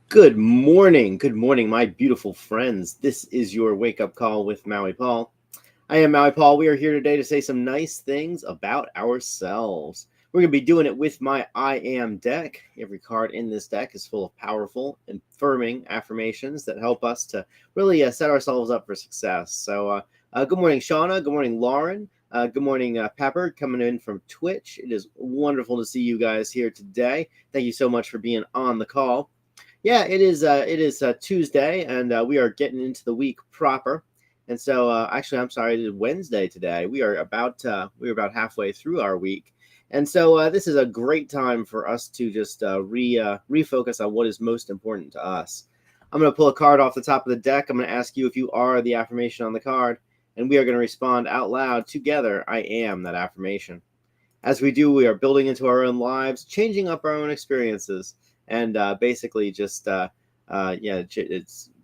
Good morning. Good morning, my beautiful friends. This is your wake up call with Maui Paul. I am Maui Paul. We are here today to say some nice things about ourselves. We're going to be doing it with my I Am deck. Every card in this deck is full of powerful, affirming affirmations that help us to really set ourselves up for success. Good morning, Shauna. Good morning, Lauren. Good morning, Pepper, coming in from Twitch. It is wonderful to see you guys here today. Thank you so much for being on the call. Yeah, it is. It is Tuesday, and we are getting into the week proper. And actually, I'm sorry, it is Wednesday today. We're about halfway through our week, and this is a great time for us to just refocus on what is most important to us. I'm going to pull a card off the top of the deck. I'm going to ask you if you are the affirmation on the card, and we are going to respond out loud together. I am that affirmation. As we do, we are building into our own lives, changing up our own experiences, and basically it's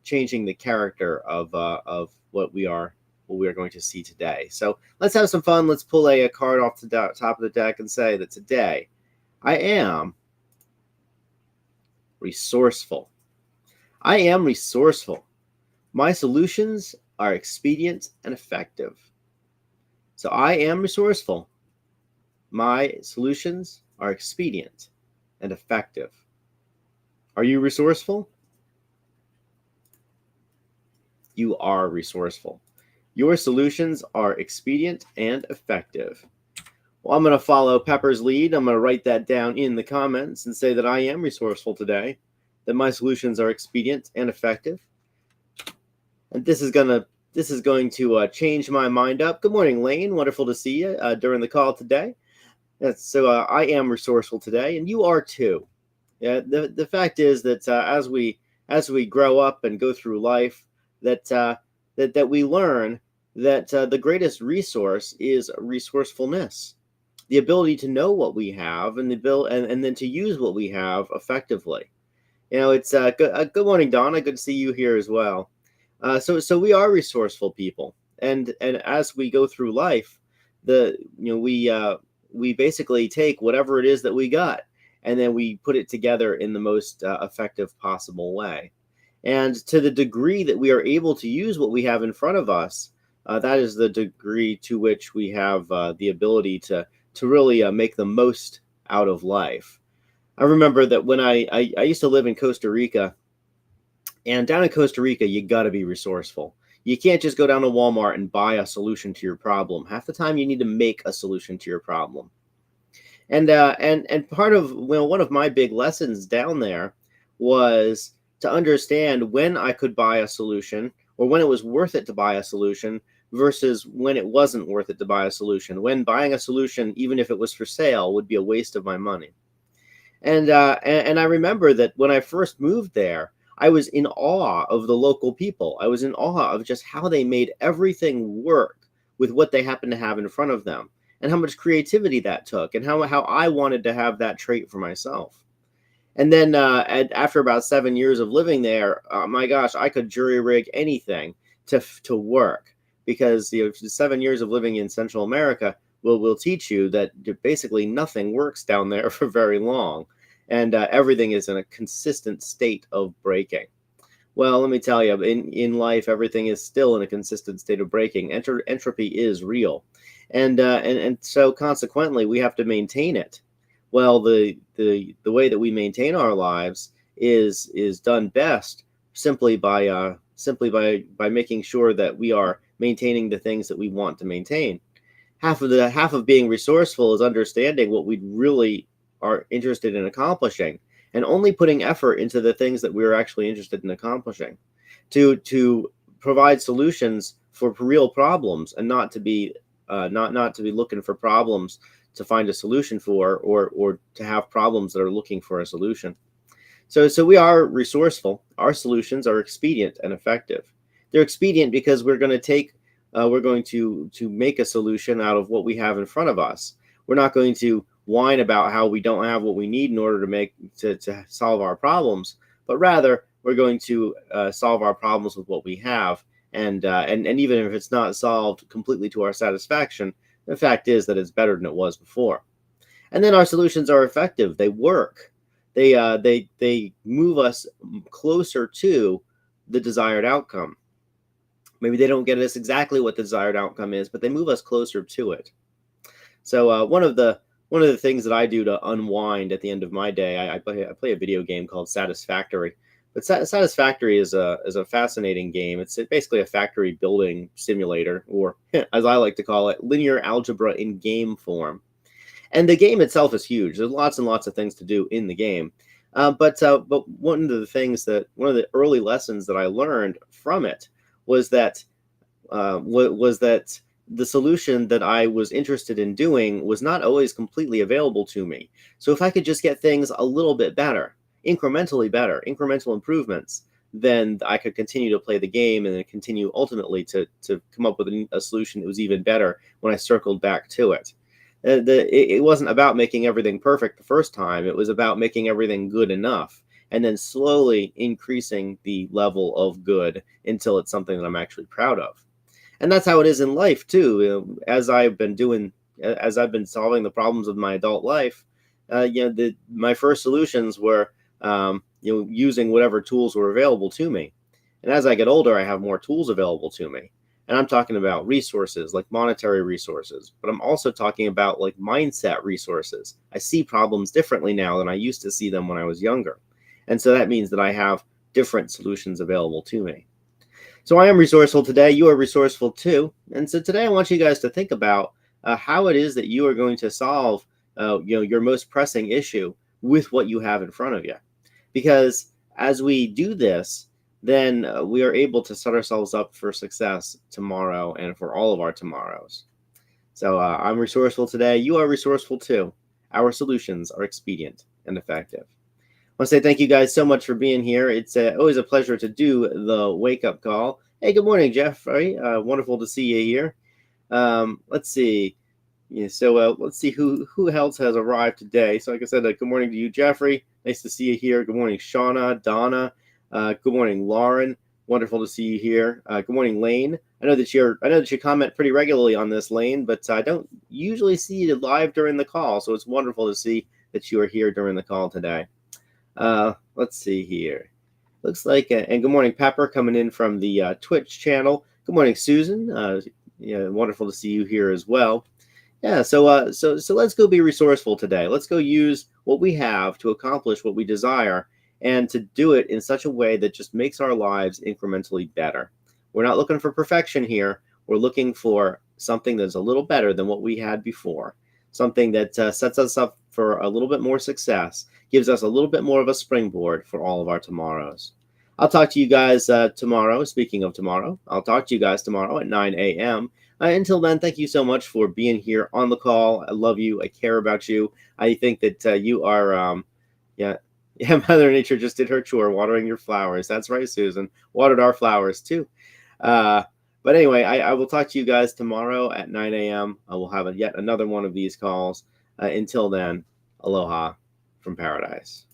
changing the character of what we are going to see today. So let's have some fun. Let's pull a card off the top of the deck and say that today I am resourceful. I am resourceful. My solutions are expedient and effective. So I am resourceful. My solutions are expedient and effective. Are you resourceful? You are resourceful. Your solutions are expedient and effective. Well, I'm going to follow Pepper's lead. I'm going to write that down in the comments and say that I am resourceful today, that my solutions are expedient and effective. And this is going to change my mind up. Good morning, Lane. Wonderful to see you during the call today. I am resourceful today, and you are too. Yeah, the fact is that as we grow up and go through life, that we learn that the greatest resource is resourcefulness, the ability to know what we have and and then to use what we have effectively. It's good morning, Donna. Good to see you here as well. So we are resourceful people, and as we go through life, we basically take whatever it is that we got, and then we put it together in the most effective possible way. And to the degree that we are able to use what we have in front of us, that is the degree to which we have the ability to really make the most out of life. I remember that when I used to live in Costa Rica, and down in Costa Rica, you got to be resourceful. You can't just go down to Walmart and buy a solution to your problem. Half the time, you need to make a solution to your problem. And part of one of my big lessons down there was to understand when I could buy a solution, or when it was worth it to buy a solution, versus when it wasn't worth it to buy a solution. When buying a solution, even if it was for sale, would be a waste of my money. And I remember that when I first moved there, I was in awe of the local people. I was in awe of just how they made everything work with what they happened to have in front of them, and how much creativity that took, and how I wanted to have that trait for myself. And then after about 7 years of living there, my gosh, I could jury rig anything to work, because 7 years of living in Central America will teach you that basically nothing works down there for very long, and everything is in a consistent state of breaking. Well, let me tell you, in life, everything is still in a consistent state of breaking. Entropy is real, and so consequently, we have to maintain it. Well, the way that we maintain our lives is done best simply by making sure that we are maintaining the things that we want to maintain. Half of being resourceful is understanding what we really are interested in accomplishing, and only putting effort into the things that we're actually interested in accomplishing, to provide solutions for real problems, and not to be looking for problems to find a solution for, or to have problems that are looking for a solution. So we are resourceful. Our solutions are expedient and effective. They're expedient because we're going to make a solution out of what we have in front of us. We're not going to whine about how we don't have what we need in order to solve our problems, but rather we're going to solve our problems with what we have, and even if it's not solved completely to our satisfaction, the fact is that it's better than it was before. And then our solutions are effective. They work. they move us closer to the desired outcome. Maybe they don't get us exactly what the desired outcome is, but they move us closer to it. So one of the things that I do to unwind at the end of my day, I play a video game called Satisfactory. But Satisfactory is a fascinating game. It's basically a factory building simulator, or as I like to call it, linear algebra in game form. And the game itself is huge. There's lots and lots of things to do in the game. But one of the early lessons that I learned from it was that was that the solution that I was interested in doing was not always completely available to me. So if I could just get things a little bit better, incremental improvements, then I could continue to play the game and then continue ultimately to come up with a solution that was even better when I circled back to it. It wasn't about making everything perfect the first time. It was about making everything good enough and then slowly increasing the level of good until it's something that I'm actually proud of. And that's how it is in life too. As I've been solving the problems of my adult life, my first solutions were, using whatever tools were available to me. And as I get older, I have more tools available to me. And I'm talking about resources like monetary resources, but I'm also talking about like mindset resources. I see problems differently now than I used to see them when I was younger. And so that means that I have different solutions available to me. So I am resourceful today. You are resourceful too. And so today I want you guys to think about how it is that you are going to solve your most pressing issue with what you have in front of you. Because as we do this, then we are able to set ourselves up for success tomorrow and for all of our tomorrows. So I'm resourceful today. You are resourceful too. Our solutions are expedient and effective. I want to say thank you guys so much for being here. It's always a pleasure to do the wake-up call. Hey, good morning, Jeffrey. Wonderful to see you here. Let's see. Yeah, so let's see who else has arrived today. So like I said, good morning to you, Jeffrey. Nice to see you here. Good morning, Shauna, Donna. Good morning, Lauren. Wonderful to see you here. Good morning, Lane. I know that you comment pretty regularly on this, Lane, but I don't usually see you live during the call. So it's wonderful to see that you are here during the call today. Let's see here. Looks like, and good morning, Pepper, coming in from the Twitch channel. Good morning, Susan. Wonderful to see you here as well. Yeah, so let's go be resourceful today. Let's go use what we have to accomplish what we desire, and to do it in such a way that just makes our lives incrementally better. We're not looking for perfection here. We're looking for something that's a little better than what we had before, something that sets us up for a little bit more success, gives us a little bit more of a springboard for all of our tomorrows. I'll talk to you guys tomorrow. Speaking of tomorrow, I'll talk to you guys tomorrow at 9 a.m. Until then, thank you so much for being here on the call. I love you. I care about you. I think that you are, Mother Nature just did her chore watering your flowers. That's right, Susan. Watered our flowers too. But anyway, I will talk to you guys tomorrow at 9 a.m. I will have yet another one of these calls. Until then, aloha from paradise.